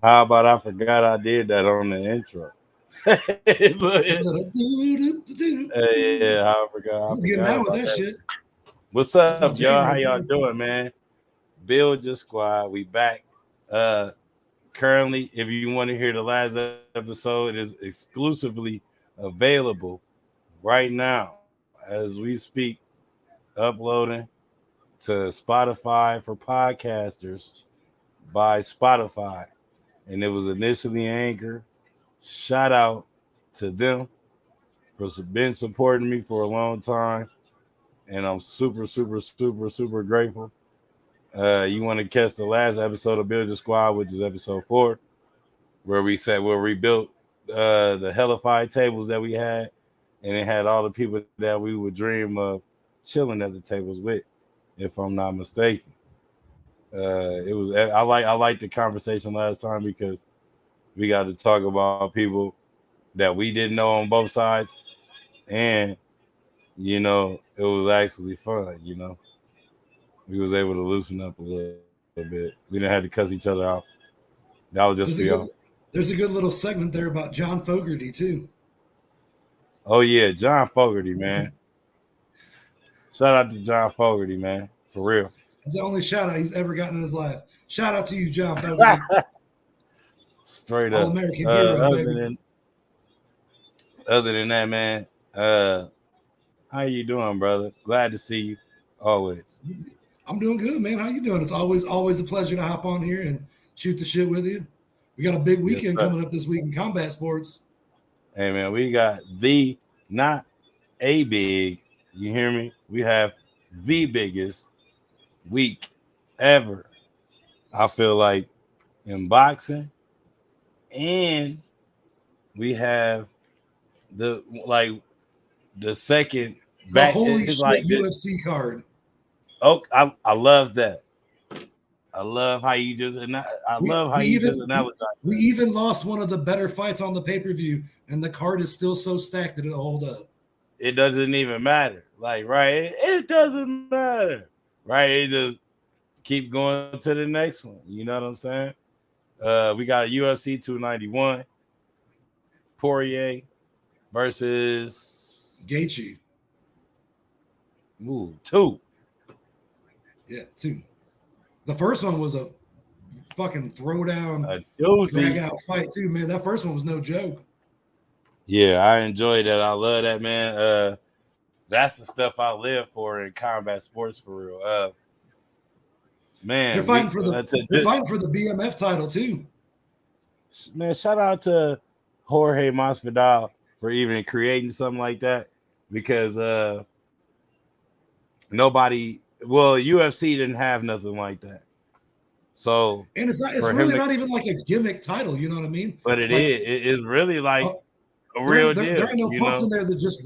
How about I forgot I did that on the intro? Look, yeah, I forgot. I I was getting forgot down with about that that. shit. What's That's my up, y'all? jam How right y'all there. doing, man? Build your squad. We back. Uh, Currently, if you want to hear the last episode, it is exclusively available right now as we speak. Uploading to Spotify for podcasters by Spotify, and it was initially Anchor. Shout out to them for been supporting me for a long time, and I'm super grateful. You want to catch the last episode of Build Your Squad, which is episode 4, where we built the hellified tables that we had, and it had all the people that we would dream of chilling at the tables with, if I'm not mistaken. It was I like the conversation last time because we got to talk about people that we didn't know on both sides, and it was actually fun. We was able to loosen up a little bit. We didn't have to cuss each other out. That was just for There's y'all. a good there's a good little segment there about John Fogerty too. Oh yeah, John Fogerty, man. Shout out to John Fogerty, man. For real. That's the only shout out he's ever gotten in his life. Shout out to you, John Fogerty. Straight All up. American hero, Other baby. than that, man. How you doing, brother? Glad to see you. Always. I'm doing good, man. How you doing? It's always a pleasure to hop on here and shoot the shit with you. We got a big Yes, weekend sir. coming up this week in combat sports. Hey man, we got the not a big, you hear me? We have the biggest week ever. I feel like in boxing, and we have the second The back. holy It's like shit this. UFC card. Oh, I love that. I love how you just and I We love how we you just even we, analogize we that. even lost one of the better fights on the pay-per-view, and the card is still so stacked that it'll hold up. It doesn't even matter. Like, right? It doesn't matter. Right? It just keep going to the next one. You know what I'm saying? We got UFC 291, Poirier versus Gaethje. two. Yeah, two. The first one was a fucking throwdown, A doozy. drag out fight too, man. That first one was no joke. Yeah, I enjoy that. I love that, man. That's the stuff I live for in combat sports for real. They're Man, fighting we for the they're fighting for the BMF title too. man, shout out to Jorge Masvidal for even creating something like that because nobody, well, UFC didn't have nothing like that. So And it's for him really to, not even like a gimmick title, you know what I mean? but it Like is, it is really uh, like a there real ain't there, deal, there ain't no you punks know? in there that just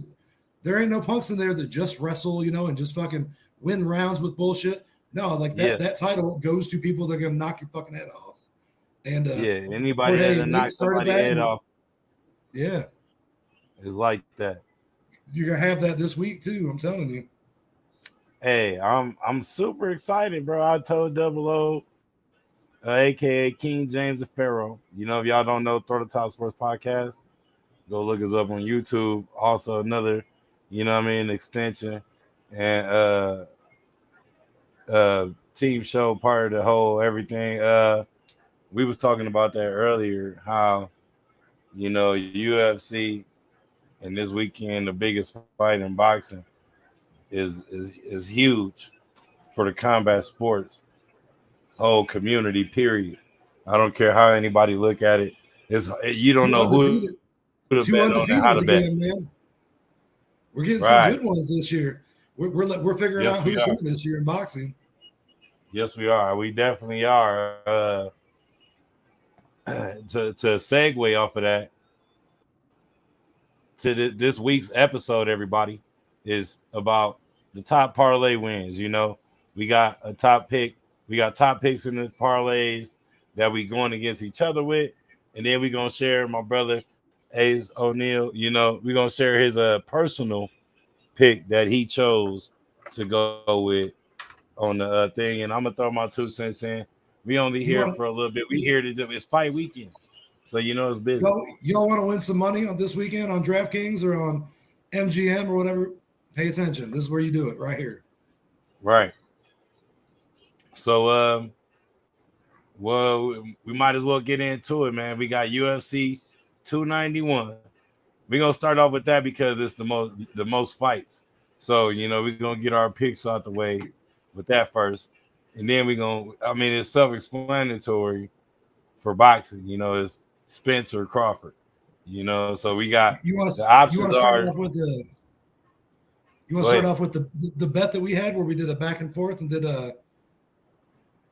there ain't no punks in there that just wrestle, and just fucking win rounds with bullshit. No, like Yeah, that title goes to people that are gonna knock your fucking head off. And yeah. Anybody Jorge that and Nate knock started somebody that, head and off yeah, is like that. you're gonna have that this week too. I'm telling you. Hey, I'm super excited, bro. I told Double O, aka King James the Pharaoh. If y'all don't know Throw the Top Sports Podcast, go look us up on YouTube. Also another, extension and team show, part of the whole everything. We was talking about that earlier, how UFC and this weekend the biggest fight in boxing is huge for the combat sports whole community, period. I don't care how anybody look at it. You don't Two know who to undefeated, bet on and how to two bet. undefeateds again, man. We're getting some Right. good ones this year. We're figuring Yes, out we who's are. who this year in boxing. Yes, we are. We definitely are. To segue off of that to this week's episode, everybody, is about the top parlay wins. We got a top pick. We got top picks in the parlays that we going against each other with, and then we gonna share my brother Ace O'Neal. We gonna share his personal pick that he chose to go with on the thing, and I'm gonna throw my 2 cents in. We We only You here want for a little bit. We here to do it's fight weekend, so it's busy. y'all want to win some money on this weekend on DraftKings or on MGM or whatever? Pay attention. This is where you do it right here. Right. So well, we might as well get into it, man. We got UFC 291. We're gonna start off with that because it's the most fights. So we're gonna get our picks out the way with that first, and then it's self-explanatory for boxing. It's Spencer Crawford. So we got You want to the you want options to start are. off with the you want to Go start ahead. off with the bet that we had where we did a back and forth and did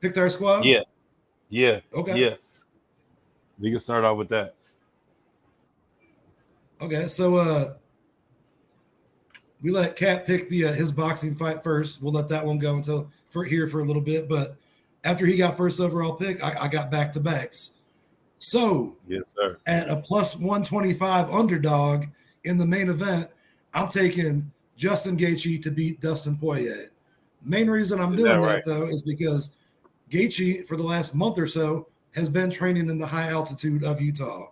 picked our squad. Yeah, yeah, Okay. yeah. We can start off with that. Okay. So we let Cat pick the his boxing fight first. We'll let that one go until for a little bit. But after he got first overall pick, I got back to backs. So Yes, sir. at a plus 125 underdog in the main event, I'm taking Justin Gaethje to beat Dustin Poirier. Main reason I'm Is that doing right? that though is because Gaethje for the last month or so has been training in the high altitude of Utah.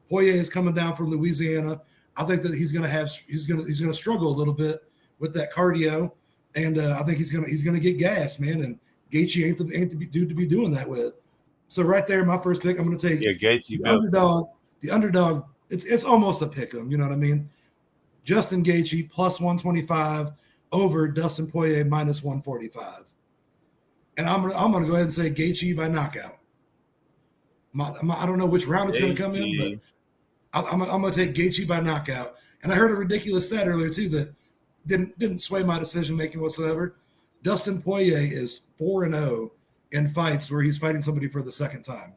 Poirier is coming down from Louisiana. I think that he's gonna struggle a little bit with that cardio, and I think he's gonna get gas, man. And Gaethje ain't the dude to be doing that with. So right there, my first pick, I'm gonna take Yeah, Gaethje the built. underdog. The underdog. It's almost a pick 'em. You know what I mean? Justin Gaethje plus 125 over Dustin Poirier minus 145. And I'm gonna go ahead and say Gaethje by knockout. I don't know which round it's gonna come in, but Gaethje. I'm gonna take Gaethje by knockout. And I heard a ridiculous stat earlier too that didn't sway my decision making whatsoever. Dustin Poirier is 4-0 in fights where he's fighting somebody for the second time.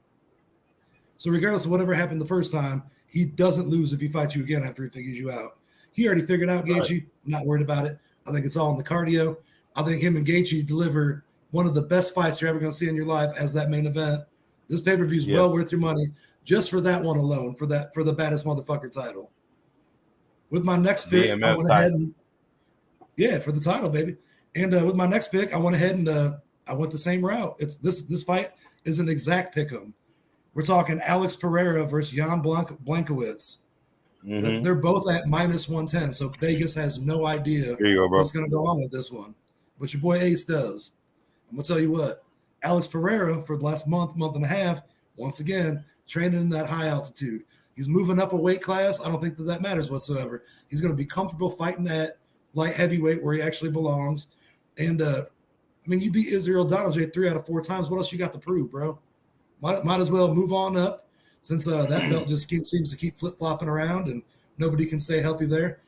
So regardless of whatever happened the first time, he doesn't lose if he fights you again after he figures you out. He already figured out Gaethje. Right. I'm not worried about it. I think it's all in the cardio. I think him and Gaethje deliver one of the best fights you're ever going to see in your life as that main event. This pay-per-view is well worth your money just for that one alone, for the baddest motherfucker title. With my next pick, I BMF went ahead title. and for the title, baby. And with my next pick, I went ahead and I went the same route. It's this fight is an exact pick 'em. We're talking Alex Pereira versus Jan Blankowicz. Mm-hmm. They're both at minus 110, so Vegas has no idea Here you go, bro. what's going to go on with this one. But your boy Ace does. I'm going to tell you what. Alex Pereira, for the last month and a half, once again, training in that high altitude. He's moving up a weight class. I don't think that matters whatsoever. He's going to be comfortable fighting at light heavyweight where he actually belongs. And, you beat Israel Donaldson 3 out of 4 times. What else you got to prove, bro? Might as well move on up since that belt just seems to keep flip-flopping around and nobody can stay healthy there.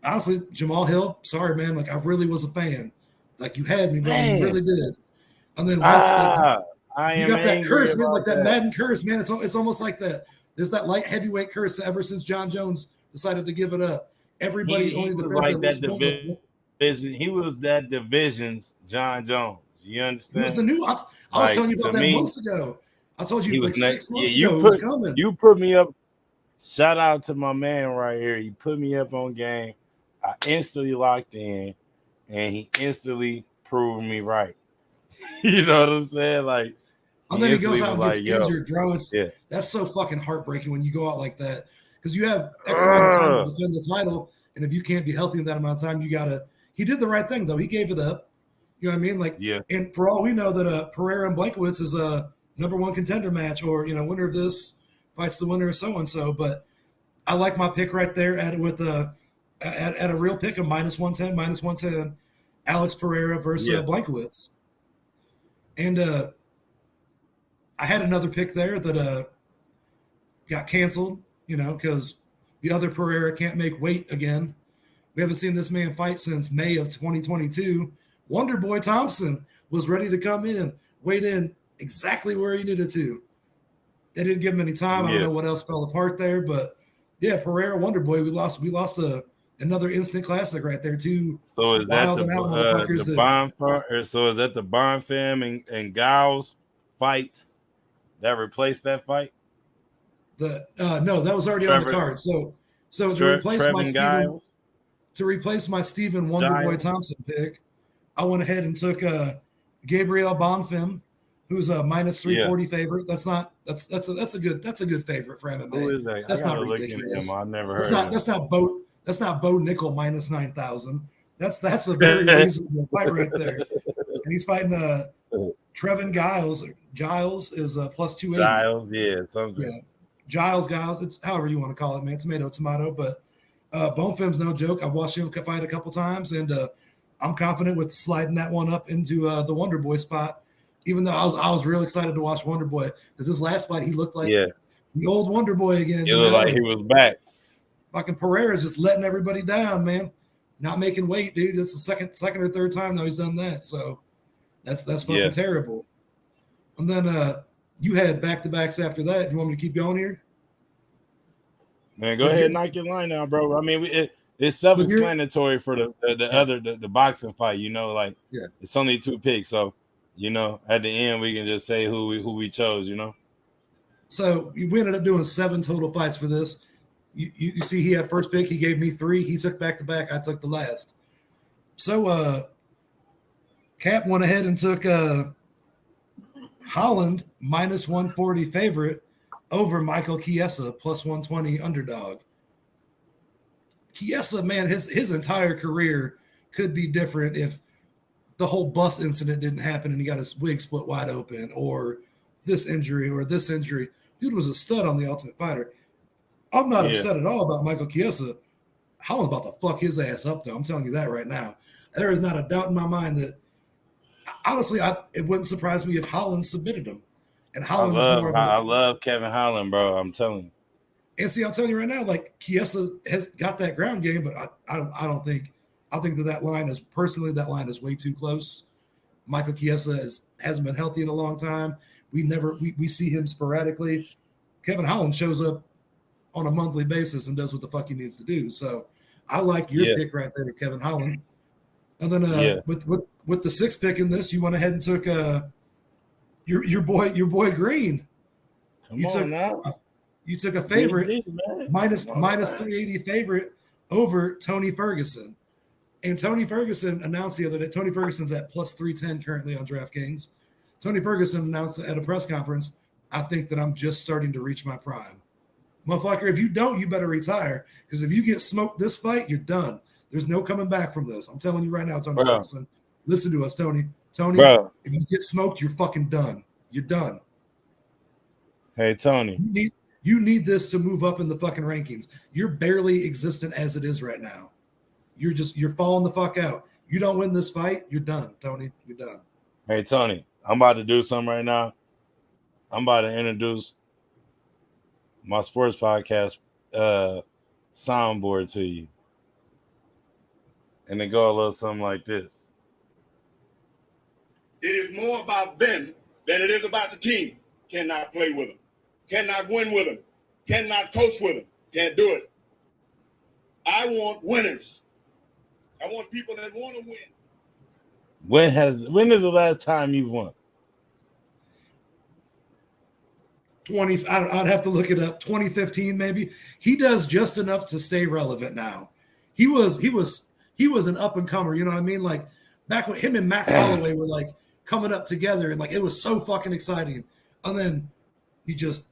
Honestly, Jamal Hill, sorry, man. Like, I really was a fan. Like, you had me, bro. Man. You really did. And then once I you got that curse, man, like that that Madden curse, man. It's almost like that. There's that light heavyweight curse ever since John Jones decided to give it up. Everybody He only was defends like at that least one. division. He was that division's John Jones. You He understand? was the new. I was Like, telling you about to that me, months ago. I told he you was like next. 6 months Yeah, ago it was coming. you put me up. Shout out to my man right here. He put me up on game. I instantly locked in, and he instantly proved me right. You know what I'm saying? Like, And then he goes instantly out was and gets like, injured, bro. yeah. That's so fucking heartbreaking when you go out like that because you have X amount of time to defend the title, and if you can't be healthy in that amount of time, you gotta. He did the right thing though. He gave it up. You know what I mean? Like, Yeah. And for all we know, that Pereira and Blankowicz is a #1 contender match, or winner of this fights the winner of so and so. But I like my pick right there at a real pick of minus 110, Alex Pereira versus Blankowicz. And I had another pick there that got canceled, because the other Pereira can't make weight again. We haven't seen this man fight since May of 2022. Wonder Boy Thompson was ready to come in, weighed in exactly where he needed to. They didn't give him any time. I don't know what else fell apart there, but yeah, Pereira, Wonder Boy, we lost another instant classic right there too. So is that the Bond? So is that the Bond fam and Giles fight that replaced that fight? No, that was already on the card. So to replace my Stephen Wonder Boy Thompson pick, I went ahead and took Gabriel Bonfim, who's a minus 340 Yeah. favorite. That's a good favorite for Who MMA. is that? I That's not gotta look into him. ridiculous. I never heard of That's not Bo Nickel minus 9,000. That's a very reasonable fight right there. And he's fighting him. Trevin Giles. Giles is plus 280. Giles, yeah, something. Yeah, Giles. It's however you want to call it, man. Tomato. But Bonfim's no joke. I've watched him fight a couple times, and I'm confident with sliding that one up into the Wonder Boy spot. Even though I was real excited to watch Wonder Boy because this last fight he looked like the old Wonder Boy again. It looked like he was back. Fucking Pereira's just letting everybody down, man. Not making weight, dude. That's the second or third time now he's done that. So that's fucking terrible. And then you had back-to-backs after that. You want me to keep going here? Man, go ahead and knock your line out, bro. I mean, it's self-explanatory for the boxing fight. You know, like it's only 2 picks, so you know at the end we can just say who we chose. You know. So we ended up doing 7 total fights for this. You see, he had first pick. He gave me 3. He took back-to-back. I took the last. So Cap went ahead and took Holland minus 140 favorite over Michael Chiesa plus 120 underdog. Chiesa, man, his entire career could be different if the whole bus incident didn't happen and he got his wig split wide open or this injury. Dude was a stud on The Ultimate Fighter. I'm not upset at all about Michael Chiesa. Holland's about to fuck his ass up, though. I'm telling you that right now. There is not a doubt in my mind that, honestly, it wouldn't surprise me if Holland submitted him. And Holland I love Kevin Holland, bro. I'm telling you. And see, I'm telling you right now, like Chiesa has got that ground game, but I don't think that line is way too close. Michael Chiesa hasn't been healthy in a long time. We see him sporadically. Kevin Holland shows up on a monthly basis and does what the fuck he needs to do. So I like your pick right there, Kevin Holland. And then with the 6th pick in this, you went ahead and took your boy Green. You took a favorite minus 380 favorite over Tony Ferguson. And Tony Ferguson announced the other day, Tony Ferguson's at plus 310 currently on DraftKings. Tony Ferguson announced at a press conference, I think that I'm just starting to reach my prime. Motherfucker, if you don't, you better retire. Because if you get smoked this fight, you're done. There's no coming back from this. I'm telling you right now, Tony Ferguson. Listen to us, Tony. Tony, if you get smoked, you're fucking done. You're done. Hey, Tony. You need this to move up in the fucking rankings. You're barely existent as it is right now. You're falling the fuck out. You don't win this fight, you're done, Tony. You're done. Hey, Tony, I'm about to do something right now. I'm about to introduce my sports podcast soundboard to you. And it go a little something like this. It is more about them than it is about the team. Cannot play with them. Cannot win with them. Cannot coach with them. Can't do it. I want winners. I want people that want to win. When is the last time you won? 20. I'd have to look it up. 2015, maybe. He does just enough to stay relevant now. He was an up and comer. You know what I mean? Like back when him and Max Holloway were like coming up together, and like it was so fucking exciting. And then he just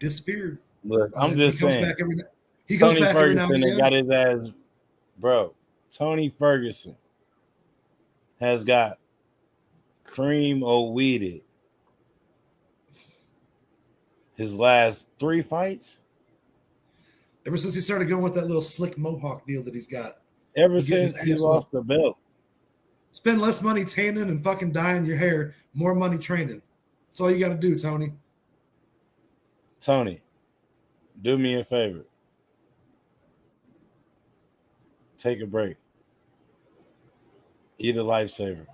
disappeared. Look, I'm just saying. He comes back every now Tony Ferguson and again. got his ass, bro. Tony Ferguson has got cream or weeded his last 3 fights. Ever since he started going with that little slick mohawk deal that he's got. Ever since he lost the belt. Spend less money tanning and fucking dyeing your hair, more money training. That's all you got to do, Tony. Tony, do me a favor. Take a break. Eat a lifesaver.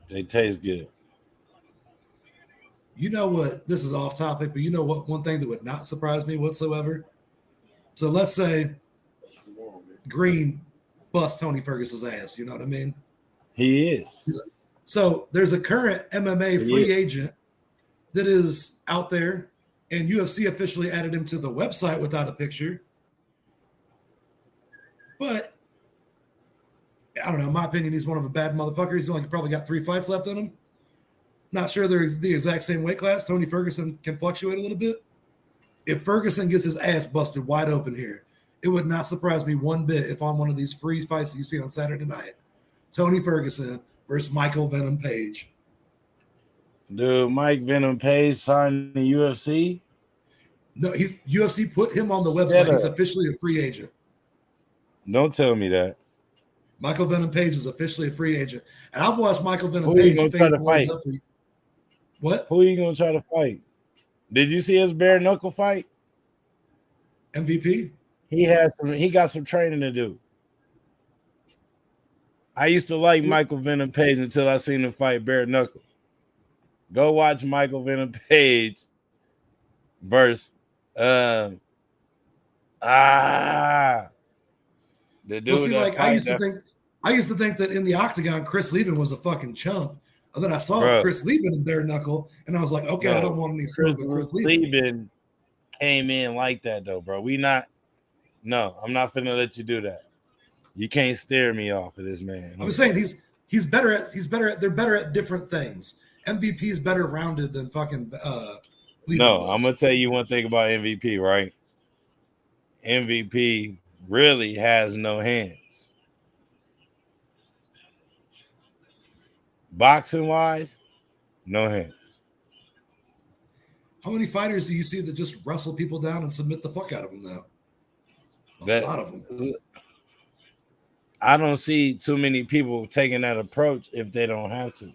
They taste good. You know what? This is off topic, but you know what? One thing that would not surprise me whatsoever. So let's say Green bust Tony Ferguson's ass. You know what I mean? He is. So there's a current MMA free agent that is out there, and UFC officially added him to the website without a picture. But I don't know. In my opinion, he's one of a bad motherfucker. He's only probably got 3 fights left in him. Not sure they're the exact same weight class. Tony Ferguson can fluctuate a little bit. If Ferguson gets his ass busted wide open here, it would not surprise me one bit if on one of these free fights that you see on Saturday night, Tony Ferguson versus Michael Venom Page. Dude, Mike Venom Page signed the UFC. No, he's UFC put him on the website. He's officially a free agent. Don't tell me that. Michael Venom Page is officially a free agent. And I've watched Michael Venom Who Page you gonna try to fight? What? Who are you gonna try to fight? Did you see his bare knuckle fight? MVP? He got some training to do. I used to like Michael Venom Page until I seen him fight bare knuckle. Go watch Michael Venom Page versus the dude. Well, see, like I used to think that in the octagon, Chris Lieben was a fucking chump. And then I saw Chris Lieben in bare knuckle, and I was like, okay, I don't want any smoke with Chris Lieben came in like that though, bro. I'm not finna let you do that. You can't stare me off of this man. I'm just saying he's better at they're better at different things. MVP is better rounded than fucking Lieben was. I'm gonna tell you one thing about MVP, right? MVP really has no hands. Boxing wise, no hands. How many fighters do you see that just wrestle people down and submit the fuck out of them, though? A lot of them. I don't see too many people taking that approach if they don't have to.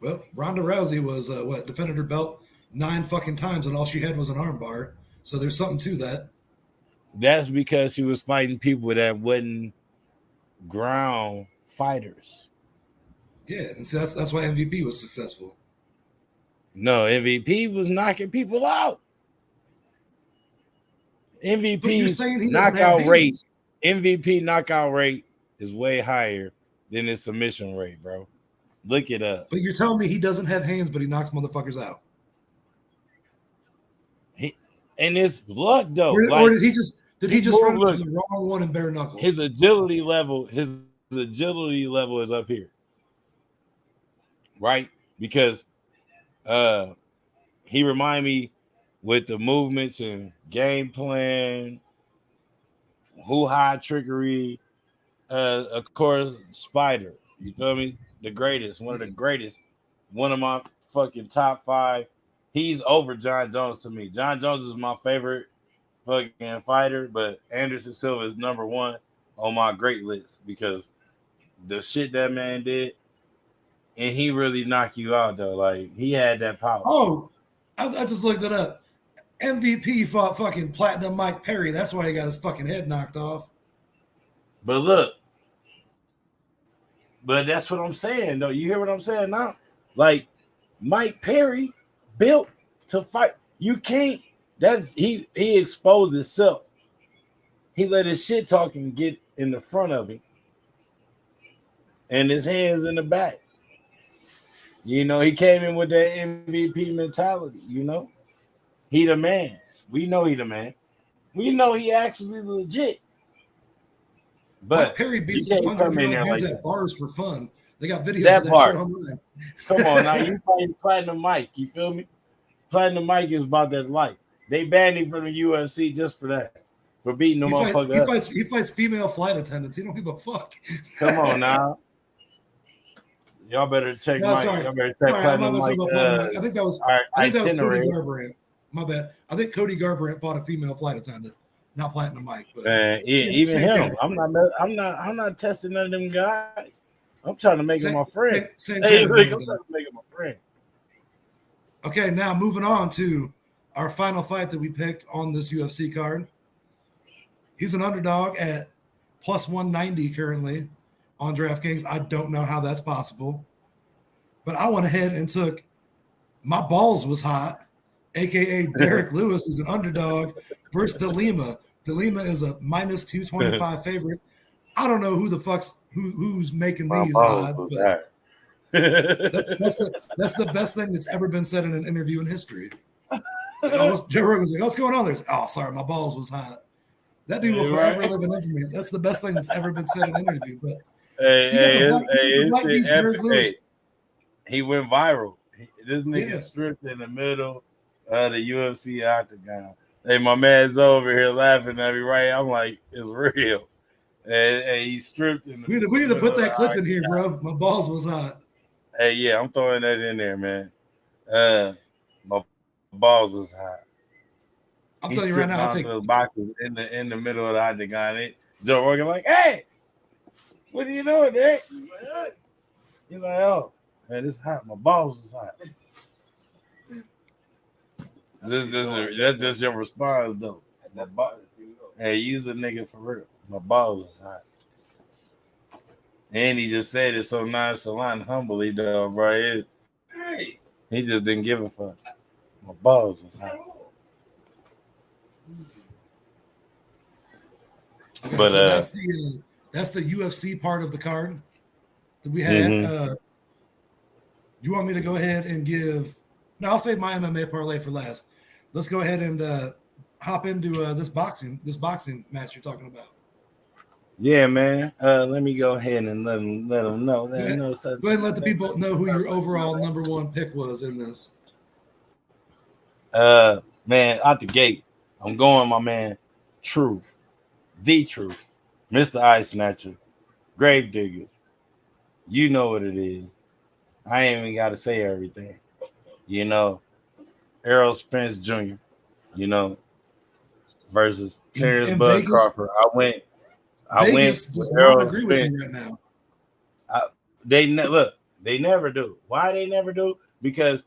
Well, Ronda Rousey was defended her belt 9 fucking times, and all she had was an arm bar. So there's something to that. That's because she was fighting people that wasn't ground fighters. Yeah, and so that's why MVP was successful. No, MVP was knocking people out. MVP's knockout rate. MVP knockout rate is way higher than his submission rate, bro. Look it up. But you're telling me he doesn't have hands, but he knocks motherfuckers out. And it's luck though. Or did he just run into the wrong one in bare knuckles? His agility level is up here. Right? Because he remind me with the movements and game plan, hoo-ha trickery, of course, Spider. You feel me? The greatest, one of the greatest, one of my fucking top 5. He's over John Jones to me. John Jones is my favorite fucking fighter, but Anderson Silva is number 1 on my great list because the shit that man did, and he really knocked you out though. Like he had that power. Oh, I just looked it up. MVP fought fucking Platinum Mike Perry. That's why he got his fucking head knocked off. But look, that's what I'm saying though. You hear what I'm saying now? Like Mike Perry built to fight. You can't. That's he exposed himself. He let his shit talking get in the front of him, and his hands in the back. You know, he came in with that MVP mentality. You know, he the man. We know he the man. We know he actually legit. But Mike Perry beats 100-year-old dudes at bars for fun. They got videos that of that part. shit online. Come on now, you fighting Platinum Mike. You feel me? Platinum Mike is about that life. They banned him from the UFC just for that, for beating the motherfucker. He fights female flight attendants. He don't give a fuck. Come on now. Y'all better check Mike. Y'all better check Platinum Mike. I think that was Cody Garbrandt. My bad. I think Cody Garbrandt fought a female flight attendant, not Platinum Mike. But even him. I'm not testing none of them guys. I'm trying to make him my friend. I'm trying to make him my friend. Okay, now moving on to our final fight that we picked on this UFC card. He's an underdog at plus 190 currently on DraftKings. I don't know how that's possible. But I went ahead and took My Balls Was Hot, a.k.a. Derek Lewis, who's an underdog, versus DeLima. DeLima is a minus 225 favorite. I don't know who the fuck's who's making these odds, but that's the best thing that's ever been said in an interview in history. Joe Rogan was like, "What's going on there?" Oh, sorry, my balls was hot. That dude will forever live in infamy. That's the best thing that's ever been said in an interview. But It's beast, Derek Lewis. He went viral. This nigga stripped in the middle of the UFC octagon. Hey, my man's over here laughing at me, right? I'm like, it's real. And he stripped in the middle. We need to put that clip in here, bro. My balls was hot. Hey, yeah, I'm throwing that in there, man. My balls was hot. I'm telling you right now, I'll take those boxes in the middle of the octagon. Joe Rogan like, hey, what are you doing, Nick? He's like, oh, man, it's hot. My balls is hot. That's just your response, though. Hey, use a nigga for real. My balls is hot. And he just said it so nonchalant, humbly, though, bro. Hey, he just didn't give a fuck. My balls was hot. Okay, but so that's the UFC part of the card that we had. You want me to go ahead and give? No, I'll save my MMA parlay for last. Let's go ahead and hop into this boxing match you're talking about. Yeah, man. Let me go ahead and let them know. Go ahead and let the people know who your overall number one pick was in this. Man, out the gate, I'm going, my man. Truth, the truth, Mr. Ice Snatcher, Grave Digger. You know what it is. I ain't even got to say everything. You know, Errol Spence Jr. You know, versus Terrence Bud Vegas, Crawford. I went. Does not agree with you right now. They never do. Why they never do? Because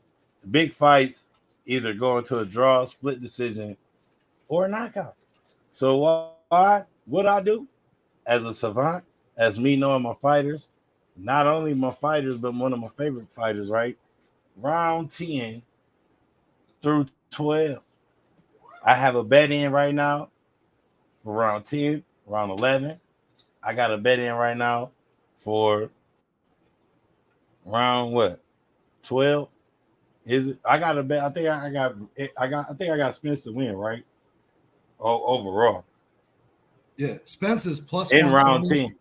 big fights either go into a draw, split decision, or a knockout. So why? What I do as a savant, as me knowing my fighters, not only my fighters, but one of my favorite fighters, right? Round 10 through 12. I have a bet in right now for round 10, round 11. I got a bet in right now for round 12? Is it? I got a bet. I think I got Spence to win, right? Oh, overall. Yeah, Spence is plus in round 10.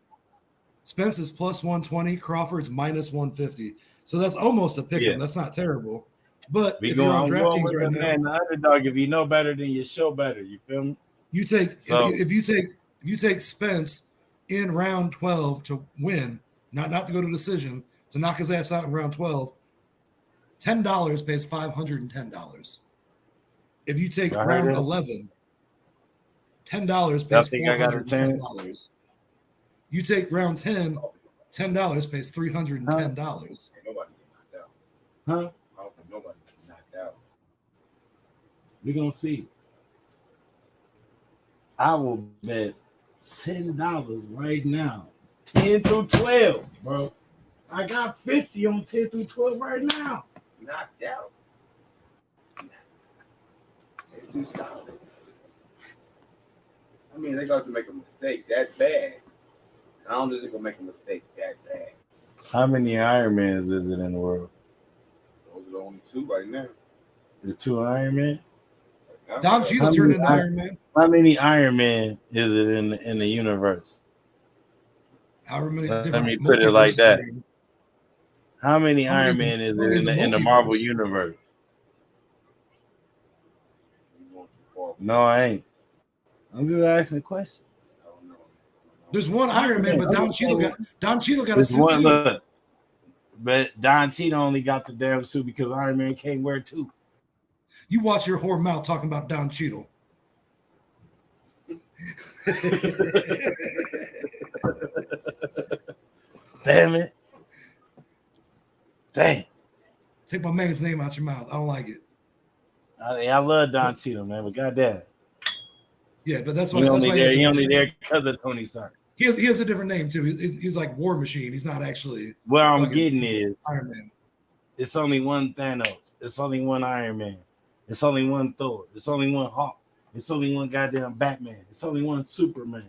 Spence is plus 120. Crawford's minus 150. So that's almost a pick 'em. That's not terrible. But if you're on DraftKings right now, the underdog. If you know better, then you show better. You feel me? You take if you take Spence in round 12 to win, not to go to decision, to knock his ass out in round 12, $10 pays $510. If you take round 11, $10 pays $410. You take round 10, $10 pays $310. Huh? I don't think nobody knocked out. We're gonna see. I will bet $10 right now. 10 through 12, bro. I got 50 on 10 through 12 right now. Knocked out. They're too solid. I mean, they're going to make a mistake that bad. I don't think they're going to make a mistake that bad. How many Ironmans is it in the world? Those are the only two right now. There's 2 Ironman? Don Cheadle turned into Iron Man. How many Iron Man is it in the universe? However many Let me put it like that. How many Iron Man is it in the Marvel universe? No, I ain't. I'm just asking questions. There's one Iron Man, but Don Cheadle got a suit too. Look, but Don Cheadle only got the damn suit because Iron Man can't wear 2. You watch your whore mouth talking about Don Cheadle. Damn it. Dang. Take my man's name out your mouth. I don't like it. I love Don Cheadle, man, but goddamn. Yeah, but that's why he only there because of Tony Stark. He has a different name too. He's like War Machine. He's not actually. What I'm getting is Iron Man. It's only one Thanos. It's only one Iron Man. It's only one Thor. It's only one Hulk. It's only one goddamn Batman. It's only one Superman.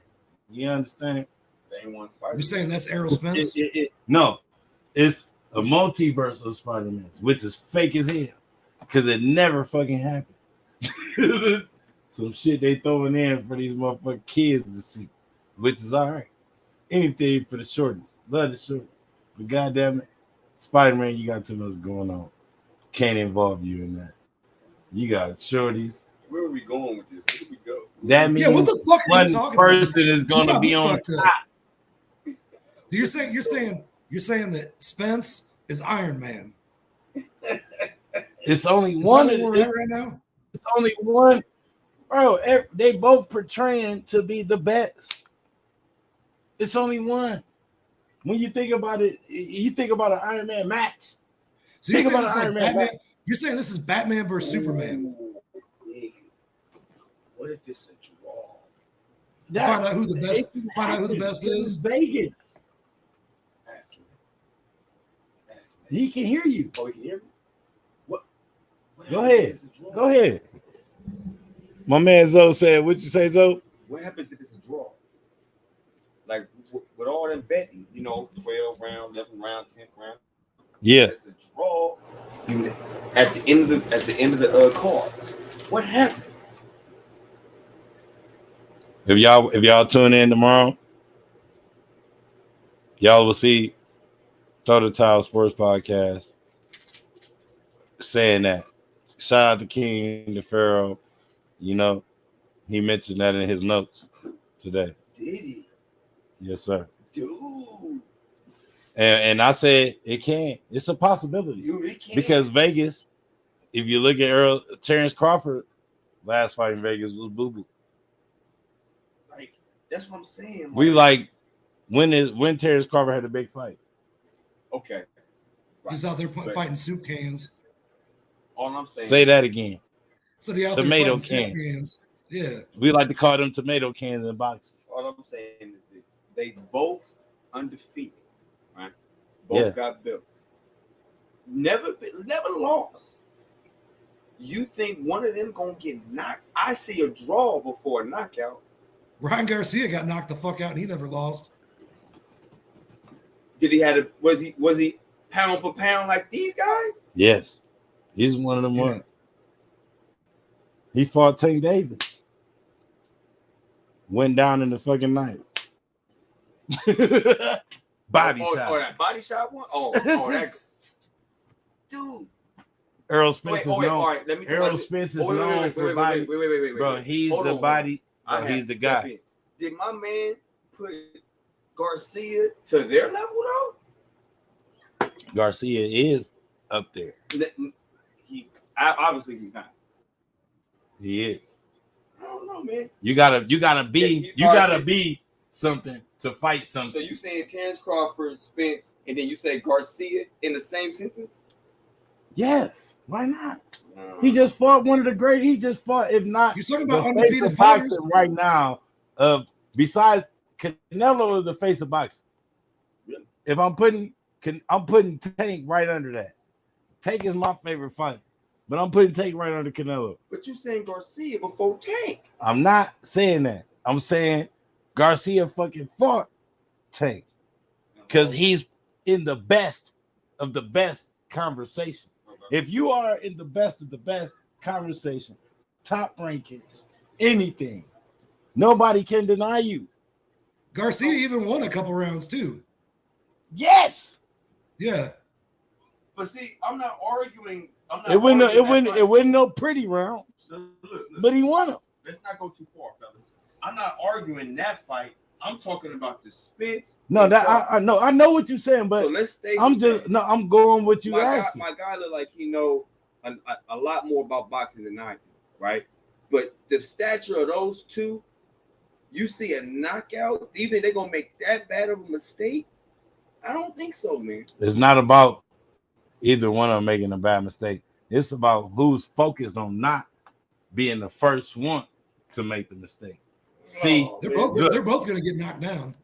You understand? They ain't one Spider-Man. You're saying that's Errol Spence? No, it's a multiverse of Spider-Man, which is fake as hell because it never fucking happened. some shit they throwing in for these motherfucking kids to see, which is all right. Anything for the shorties. Love the short. But goddamn it, Spider-Man, you got too much going on. Can't involve you in that. You got shorties. Where are we going with this? Where do we go? That means what the fuck are you one talking about? person is gonna be on top. So you're saying that Spence is Iron Man. It's only Is one. that where we're at right now? It's only one, bro. They both portraying to be the best. It's only one. When you think about it, you think about an Iron Man match. So you're Think saying about this Iron is Man. Batman? You're saying this is Batman versus Superman? Nigga. What if it's a draw? Find out who the best. Find out who the best is. Vegas. Ask him. He can hear you. Oh, he can hear me? What Go happens ahead. if it's a draw? Go ahead. My man Zoe said, "What you say, Zoe?" What happens if it's a draw? Like with all them betting, 12 round, 11 round, 10th round. Yeah. It's a draw. At the end of the cards, what happens? If y'all tune in tomorrow, y'all will see Throw the Towel Sports Podcast saying that. Shout out to King DeFaro. He mentioned that in his notes today. Did he? Yes, sir. Dude. And I said it can. It's a possibility. Dude, it can. Because Vegas, if you look at Terrence Crawford, last fight in Vegas was boo-boo. Like, that's what I'm saying. We when Terrence Crawford had a big fight. Okay. Right. He's out there fighting soup cans. All I'm saying. Say that again. So the Tomato soup cans. Yeah. We like to call them tomato cans in boxing. All I'm saying is this. They both undefeated, right? Both got belts. Never lost. You think one of them gonna get knocked? I see a draw before a knockout. Ryan Garcia got knocked the fuck out and he never lost. Did he was he pound for pound like these guys? Yes. He's one of them ones. He fought Tank Davis. Went down in the fucking night. Body shot. Oh, that body shot one? Oh, that dude. Errol Spence is known. All right, let me Errol Spence is known for body. Wait. Bro, he's the body. Bro, he's the guy. Did my man put Garcia to their level though? Garcia is up there. Obviously he's not. He is. I don't know, man. You gotta be something to fight something. So you saying Terrence Crawford, Spence, and then you say Garcia in the same sentence? Yes. Why not? He just fought one of the great. He just fought, if not, you're talking about the undefeated face of fighters boxing right now. Besides Canelo is the face of boxing. Really? If I'm putting Tank right under that. Tank is my favorite fight, but I'm putting Tank right under Canelo. But you saying Garcia before Tank? I'm not saying that. I'm saying Garcia fucking fought Tank because he's in the best of the best conversation. Okay. If you are in the best of the best conversation, top rankings, anything, nobody can deny you. Garcia even won a couple rounds too. Yes. Yeah. But see, I'm not arguing. It wasn't no pretty round. Look, but he won them. Let's not go too far, fellas. I'm not arguing that fight. I'm talking about the Spence. No, that I know. I know what you're saying, but so let's stay. I'm going with you asking. My guy look like he know a lot more about boxing than I do, right? But the stature of those two, you see a knockout. Do you think they're gonna make that bad of a mistake? I don't think so, man. It's not about either one of them making a bad mistake. It's about who's focused on not being the first one to make the mistake. See, they're both going to get knocked down.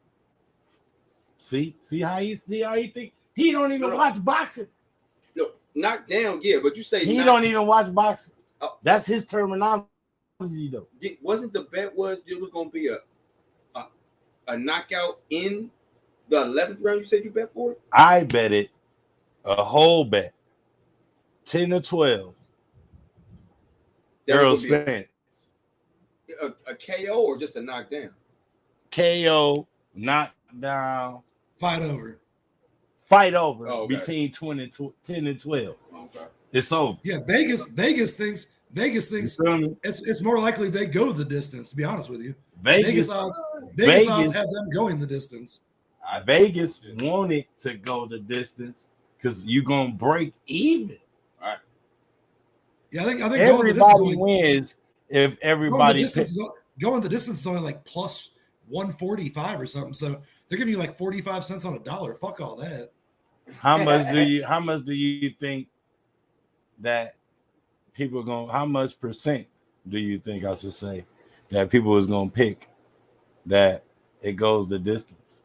See how he think he don't even watch boxing. No, knocked down, yeah, but you say he don't even watch boxing. That's his terminology, though. Wasn't the bet was it was going to be a knockout in the 11th round? You said you bet for it. I bet it a whole bet, 10 to 12. Errol Spence a KO or just a knockdown? KO, knockdown, Fight over. between 10 and 12. Okay. It's over. Yeah, Vegas thinks it's more likely they go the distance. To be honest with you, Vegas odds have them going the distance. Vegas wanted to go the distance because you're gonna break even. All right. Yeah, I think everybody wins if everybody going the distance is only like plus 145 or something. So they're giving you like 45 cents on a dollar. Fuck all that. How much do you think that people are going? How much percent do you think I should say that people is going to pick that it goes the distance?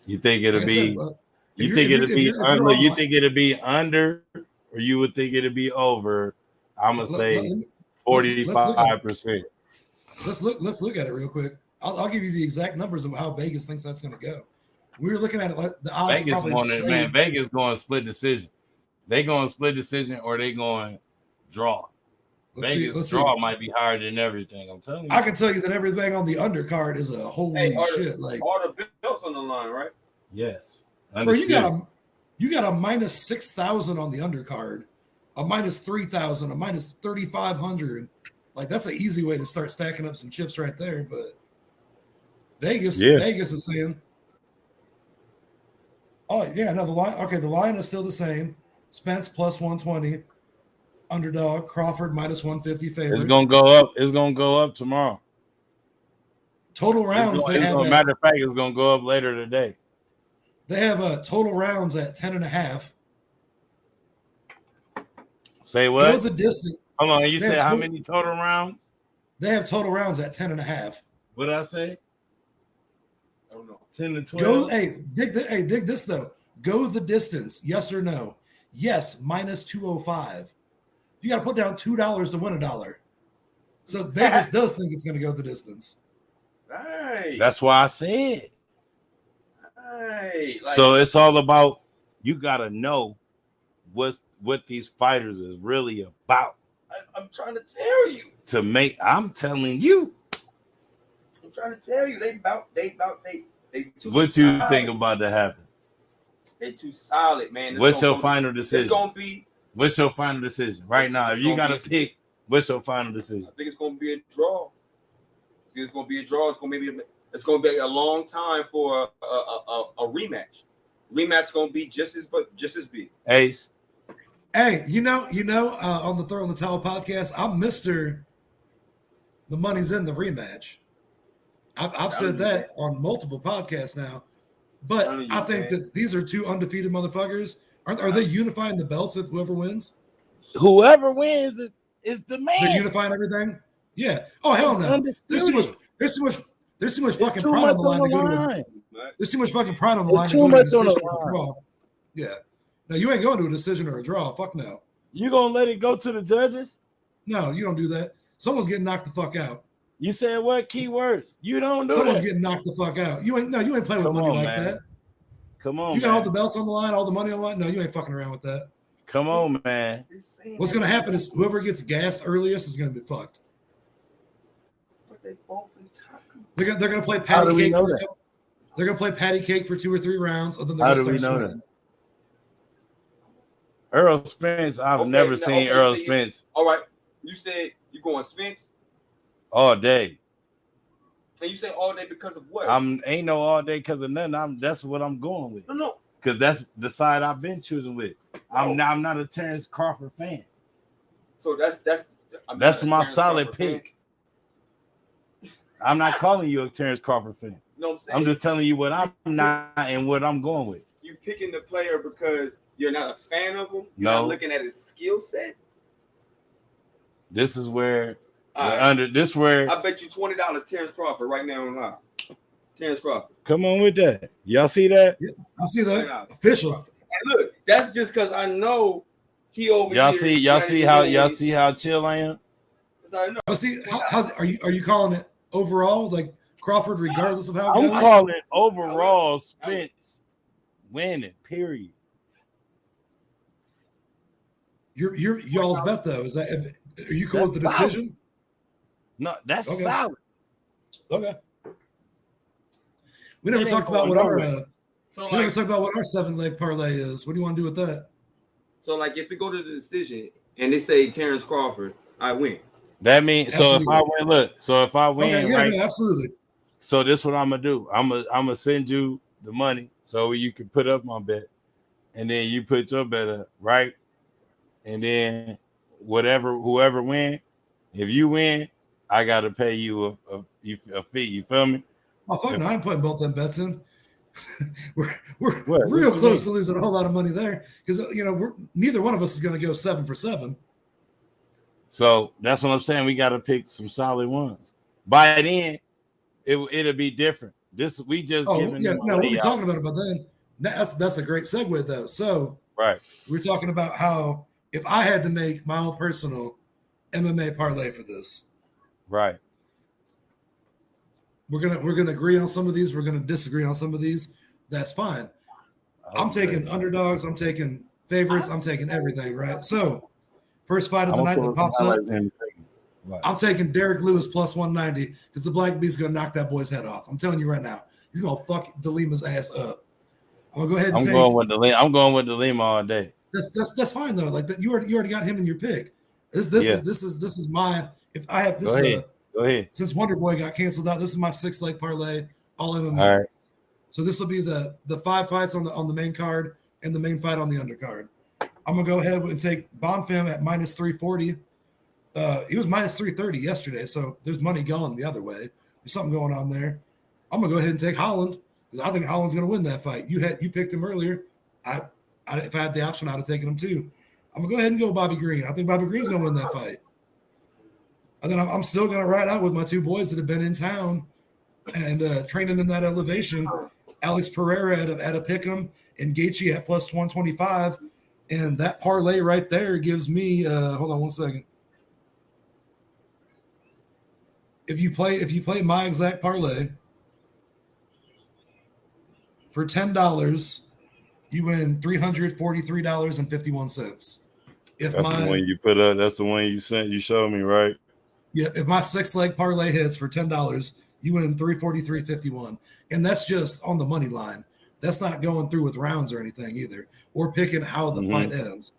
You think it'll be? You think it'll be under, or you would think it'll be over? I'm gonna say 45%. Let's look at it real quick. I'll give you the exact numbers of how Vegas thinks that's going to go. We were looking at it like the odds. Vegas going split decision. They going split decision or they going draw. Vegas draw might be higher than everything. I'm telling you. I can tell you that everything on the undercard is a holy shit. Like all the belts on the line, right? Yes. Bro, you got a minus 6,000 on the undercard, a minus 3,000, a minus 3,500. Like that's an easy way to start stacking up some chips right there. But Vegas is saying, oh yeah, no, the line is still the same. Spence plus 120, underdog. Crawford minus 150 favorite. It's gonna go up. It's gonna go up tomorrow. Total rounds. Matter of fact, it's gonna go up later today. They have total rounds at 10.5. Say what? Go the distance. Hold on, you said how many total rounds? They have total rounds at 10.5. What did I say? I don't know. 10 to 12. Dig this though. Go the distance, yes or no? Yes, minus 205. You got to put down $2 to win $1. So Vegas does think it's going to go the distance. Right. That's why I said. Right. So it's all about you got to know what these fighters is really about. I'm trying to tell you. I'm telling you. I'm trying to tell you. They too what solid. You think about to happen? They too solid, man. What's your final decision? It's gonna be. What's your final decision right now? If you gotta pick, what's your final decision? I think it's gonna be a draw. It's gonna be a draw. It's gonna be a long time for a rematch. Rematch gonna be just as big. Ace. Hey, you know, on the Throw in the Towel podcast, I'm Mr. The money's in the rematch. I've said that on multiple podcasts now, but I think that these are two undefeated motherfuckers. Are they unifying the belts if whoever wins? Whoever wins is the man. They're unifying everything. Yeah. Oh hell no. There's too much fucking pride on the line to go to. There's too much fucking pride on the line to go to a decision or a draw. Yeah. No, you ain't going to a decision or a draw. Fuck no. You gonna let it go to the judges? No, you don't do that. Someone's getting knocked the fuck out. You said what key words? You don't do Someone's that. getting knocked the fuck out. You ain't playing with money like that. Come on, you got all the belts on the line, all the money on the line. No, you ain't fucking around with that. Come on, man. What's gonna happen is whoever gets gassed earliest is gonna be fucked. But they both in top. They're gonna play patty cake. They're gonna play patty cake for 2 or 3 rounds, and then they're gonna start swinging. Earl Spence, I've never seen Earl Spence. All right, you said you going Spence all day. And you say all day because of what? Ain't no all day because of nothing. That's what I'm going with. No. Because that's the side I've been choosing with. I'm not a Terrence Crawford fan. So that's my solid pick. I'm not calling you a Terrence Crawford fan. No, I'm saying. I'm just telling you what I'm not and what I'm going with. You picking the player because you're not a fan of him? You're not looking at his skill set? This is where I bet you $20 Terrence Crawford right now online. Terrence Crawford. Come on with that. Y'all see that? Yeah, I see that. Official. And look, that's just because I know he over y'all here. Y'all see how chill I am? I know. But see, are you calling it overall, like Crawford, regardless of how it goes? I'm calling overall Spence winning, period. Y'all's bet though, are you cool with the decision? No, that's Okay. solid. Okay. We never It ain't talked about going what nowhere. So we never like, talked about what our 7-leg parlay is. What do you want to do with that? so like, if we go to the decision and they say Terrence Crawford, I win. That means so if Absolutely. I win, look. So if I Okay, win, yeah, right? no, absolutely. So this what I'm gonna do. I'm gonna send you the money so you can put up my bet, and then you put your bet up, right? And then whoever win, if you win, I gotta pay you a fee. You feel me? Oh fuck no, I'm putting both them bets in. we're What real you close mean? to losing a whole lot of money there because we're neither one of us is going to go 7 for 7. So that's what I'm saying. We gotta pick some solid ones. By then, it'll be different. This we just Oh giving yeah, the no, we'll be money out, talking about it by then. That's a great segue though. So right? we're talking about how if I had to make my own personal MMA parlay for this, Right. we're gonna agree on some of these. We're gonna disagree on some of these. That's fine. I'm taking underdogs. I'm taking favorites. I'm taking everything. Right. So first fight of the night that pops up. I'm taking Derek Lewis plus 190 because the Black Beast's gonna knock that boy's head off. I'm telling you right now, he's gonna fuck DeLima's ass up. I'm gonna go ahead and I'm going with the Lima all day. That's fine though. Like that, you already got him in your pick. This Yeah. is my if I have this. Go ahead. Since Wonder Boy got canceled out, this is my 6-leg parlay, all MMA. All right. So this will be the 5 fights on the main card and the main fight on the undercard. I'm gonna go ahead and take Bonfim at minus 340. He was minus 330 yesterday, so there's money going the other way. There's something going on there. I'm gonna go ahead and take Holland because I think Holland's gonna win that fight. You picked him earlier. If I had the option, I'd have taken him too. I'm gonna go ahead and go Bobby Green. I think Bobby Green's gonna win that fight. And then I'm still gonna ride out with my two boys that have been in town and training in that elevation. Alex Pereira at a pick'em and Gaethje at plus 125, and that parlay right there gives me. Hold on one second. If you play my exact parlay for $10, you win $343.51. That's the one you put up. That's the one you sent. You showed me, right? Yeah. If my 6-leg parlay hits for $10, you win $343.51, and that's just on the money line. That's not going through with rounds or anything either, or picking how the fight ends.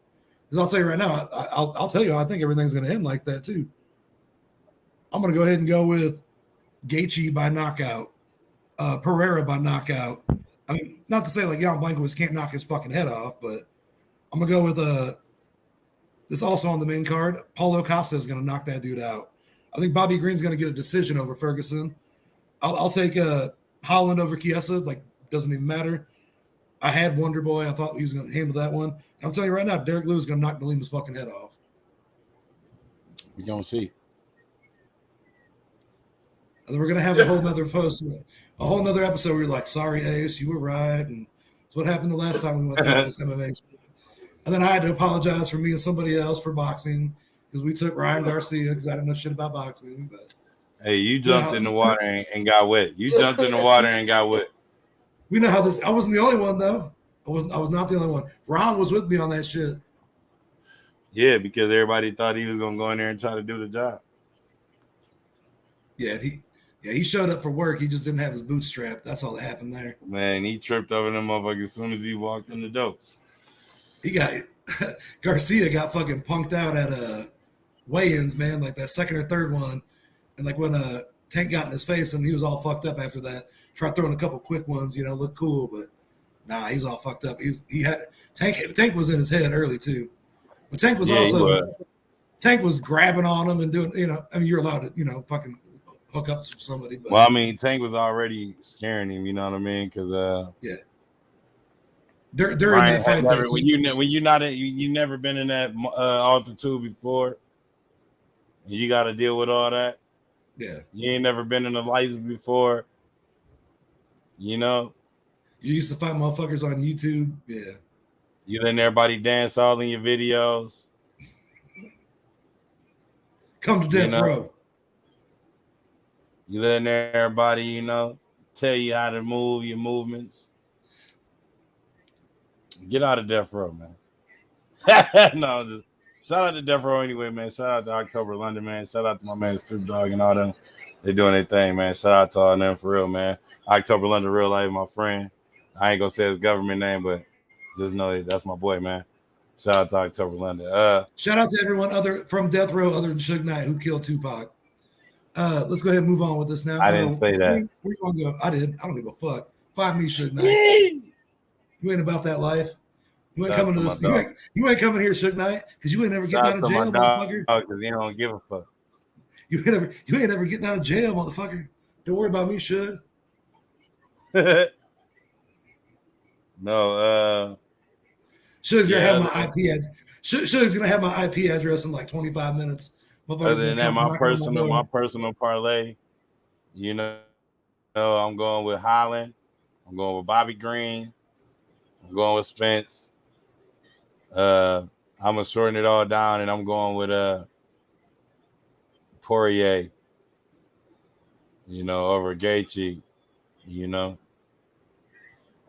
Because I'll tell you right now, I'll tell you, I think everything's going to end like that too. I'm going to go ahead and go with Gaethje by knockout, Pereira by knockout. I mean, not to say like Jan Blachowicz can't knock his fucking head off, but I'm going to go with this also on the main card. Paulo Costa is going to knock that dude out. I think Bobby Green's going to get a decision over Ferguson. I'll take Holland over Chiesa. Like, doesn't even matter. I had Wonder Boy. I thought he was going to handle that one. I'm telling you right now, Derek Lewis is going to knock DeLima's fucking head off. We're going to see. And then we're going to have a whole nother post, a whole nother episode where you're like, sorry, Ace, you were right. And it's what happened the last time we went through this MMA shit. And then I had to apologize for me and somebody else for boxing because we took Ryan Garcia because I didn't know shit about boxing. But hey, you jumped in the water and got wet. You jumped in the water and got wet. We know how this. I wasn't the only one though. I was not the only one. Ron was with me on that shit. Yeah, because everybody thought he was gonna go in there and try to do the job. Yeah, he showed up for work. He just didn't have his boots strapped. That's all that happened there. Man, he tripped over them motherfuckers as soon as he walked in the door. He got Garcia got fucking punked out at weigh-ins, man, like that second or third one. And like when Tank got in his face and he was all fucked up after that. Tried throwing a couple quick ones, look cool, but nah, he's all fucked up. He had Tank was in his head early too. But Tank was Tank was grabbing on him and doing, I mean, you're allowed to, fucking hook up with somebody. But, well, I mean, Tank was already scaring him, you know what I mean? Because yeah. During that fight, you never been in that altitude before, and you got to deal with all that. Yeah, you ain't never been in the lights before. You used to fight motherfuckers on YouTube. Yeah, you letting everybody dance all in your videos. Come to death row. You letting everybody, tell you how to move your movements. Get out of death row, man. No, Shout out to Death Row anyway, man. Shout out to October London, man. Shout out to my man Snoop Dogg and all them. They doing their thing, man. Shout out to all them for real, man. October London, real life, my friend. I ain't gonna say his government name, but just know that's my boy, man. Shout out to October London. Shout out to everyone other from Death Row other than Suge Knight who killed Tupac. Let's go ahead and move on with this now. I didn't say that. Where you gonna go? I did. I don't give a fuck. Find me, Suge Knight. You ain't about that life. You ain't coming to this. You ain't coming here, Suge Knight, because you ain't never getting out of jail, motherfucker. Because he don't give a fuck. You ain't ever getting out of jail, motherfucker. Don't worry about me, Suge. No, Suge's gonna have my IP address. Suge's gonna have my IP address in like 25 minutes. Other than that, my personal parlay, you know, I'm going with Holland. I'm going with Bobby Green. I'm going with Spence. I'm gonna shorten it all down, and I'm going with Poirier. You know, over Gaethje. You know,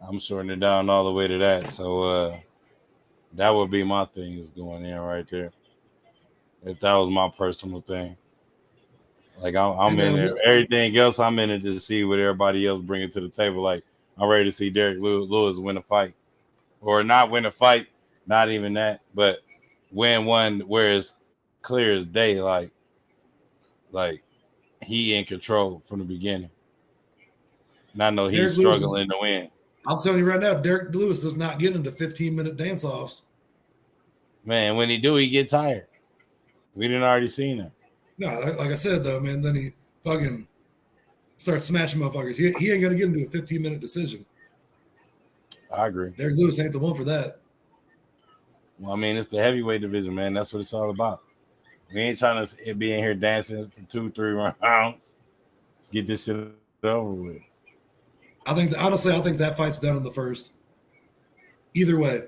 I'm shortening it down all the way to that. So that would be my thing is going in right there. If that was my personal thing. Like I'm in there. Everything else, I'm in it to see what everybody else bringing to the table. Like I'm ready to see Derek Lewis win a fight, or not win a fight. Not even that, but win one where it's clear as day. Like he in control from the beginning. And I know he's struggling to win. I'm telling you right now, Derek Lewis does not get into 15-minute dance-offs. Man, when he do, he get tired. We didn't already seen him. No, like I said, though, man, then he fucking starts smashing motherfuckers. He ain't going to get into a 15-minute decision. I agree. Derek Lewis ain't the one for that. Well, I mean, it's the heavyweight division, man. That's what it's all about. We ain't trying to be in here dancing for 2-3 rounds. Let's get this shit over with. Honestly, I think that fight's done in the first. Either way.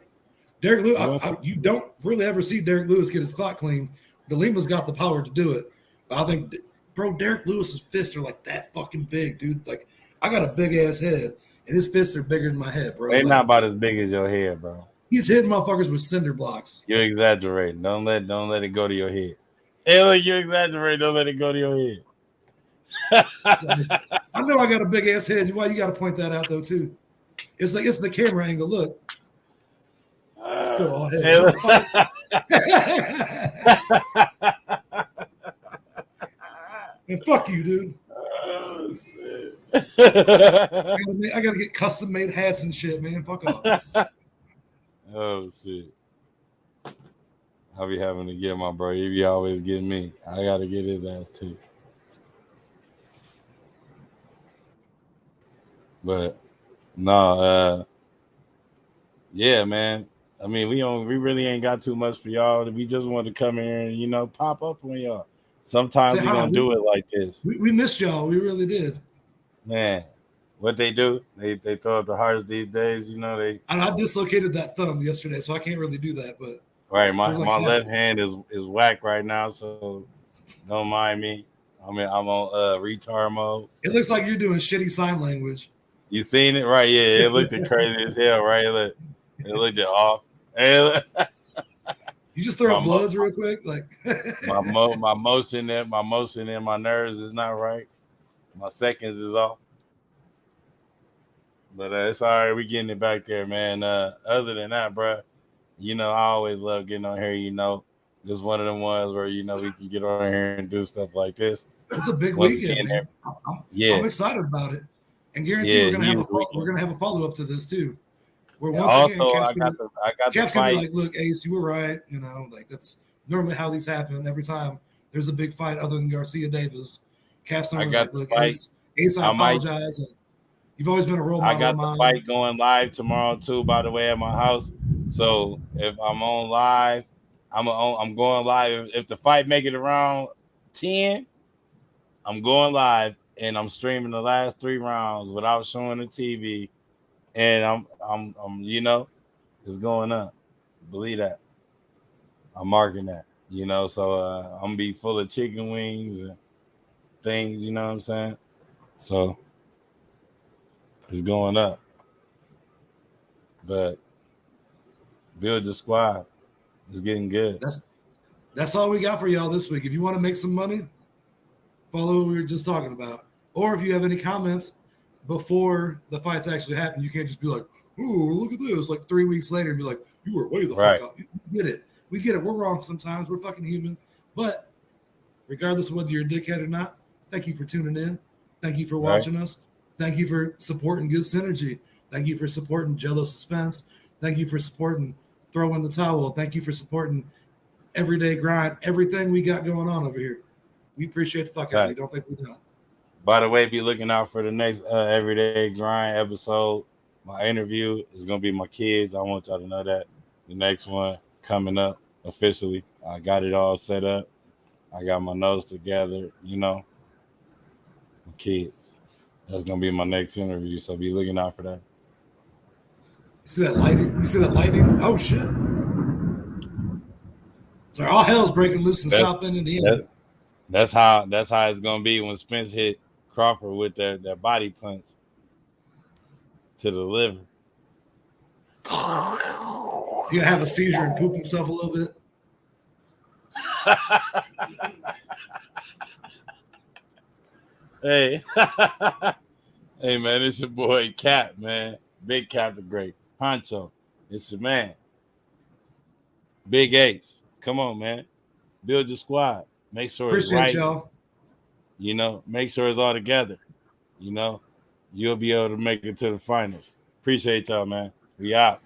Derek Lewis, you don't really ever see Derek Lewis get his clock clean. De Lima's got the power to do it. But I think, bro, Derek Lewis's fists are like that fucking big, dude. Like, I got a big-ass head, and his fists are bigger than my head, bro. They're not about as big as your head, bro. He's hitting motherfuckers with cinder blocks. You're exaggerating. Don't let it go to your head. Hey, look, you're exaggerating. Don't let it go to your head. I know I got a big ass head. Why you got to point that out though too? It's like it's the camera angle. Look, it's still all head. And fuck you, dude. Oh shit! I gotta get custom made hats and shit, man. Fuck off. Oh shit! I'll be having to get my bro. He be always getting me. I gotta get his ass too. But no, yeah, man. I mean, we really ain't got too much for y'all. We just want to come here and pop up on y'all. Sometimes we gonna do it like this. We missed y'all. We really did. Man, what they do? They throw up the hearts these days. I dislocated that thumb yesterday, so I can't really do that. But right, my left hand is whack right now, so don't mind me. I'm on retard mode. It looks like you're doing shitty sign language. You seen it, right? Yeah, it looked crazy as hell, right? It looked off. You just throw up bloods real quick, like my motion in my nerves is not right. My seconds is off, but it's all right. We getting it back there, man. Other than that, bro, I always love getting on here. This one of them ones where we can get on here and do stuff like this. It's a big weekend, man. I'm excited about it. And guarantee we're gonna have a follow up to this too. Where once again, Cap's gonna be like, "Look, Ace, you were right. Like that's normally how these happen. Every time there's a big fight, other than Garcia Davis, Cap's normally like, look, Ace, I apologize. You've always been a role model. I got the fight going live tomorrow too, by the way, at my house. So if I'm on live, I'm going live. If the fight make it around 10, I'm going live. And I'm streaming the last 3 rounds without showing the TV, and I'm it's going up. Believe that. I'm marking that. So I'm gonna be full of chicken wings and things. You know what I'm saying? So it's going up. But build the squad. It's getting good. That's all we got for y'all this week. If you want to make some money, follow what we were just talking about. Or if you have any comments before the fights actually happen, you can't just be like, "Oh, look at this!" Like 3 weeks later, and be like, "You were way the fuck up." We get it. We get it. We're wrong sometimes. We're fucking human. But regardless of whether you're a dickhead or not, thank you for tuning in. Thank you for watching us. Thank you for supporting Good Synergy. Thank you for supporting Jello Suspense. Thank you for supporting Throw in the Towel. Thank you for supporting Everyday Grind. Everything we got going on over here. We appreciate the fuck out of you. Don't think we don't. By the way, be looking out for the next Everyday Grind episode. My interview is going to be my kids. I want y'all to know that. The next one coming up officially. I got it all set up. I got my notes together, you know. My kids. That's going to be my next interview, so be looking out for that. You see that lighting? You see that lighting? Oh, shit. So all hell's breaking loose in South Bend, Indiana. That's how it's going to be when Spence hit Crawford with that body punch to the liver. You have a seizure and poop himself a little bit. Hey, hey, man, it's your boy Cap, man. Big Cap the Great. Honcho. It's your man. Big Ace. Come on, man. Build your squad. Make sure it's right. Y'all. You know, make sure it's all together. You know, you'll be able to make it to the finals. Appreciate y'all, man. We out.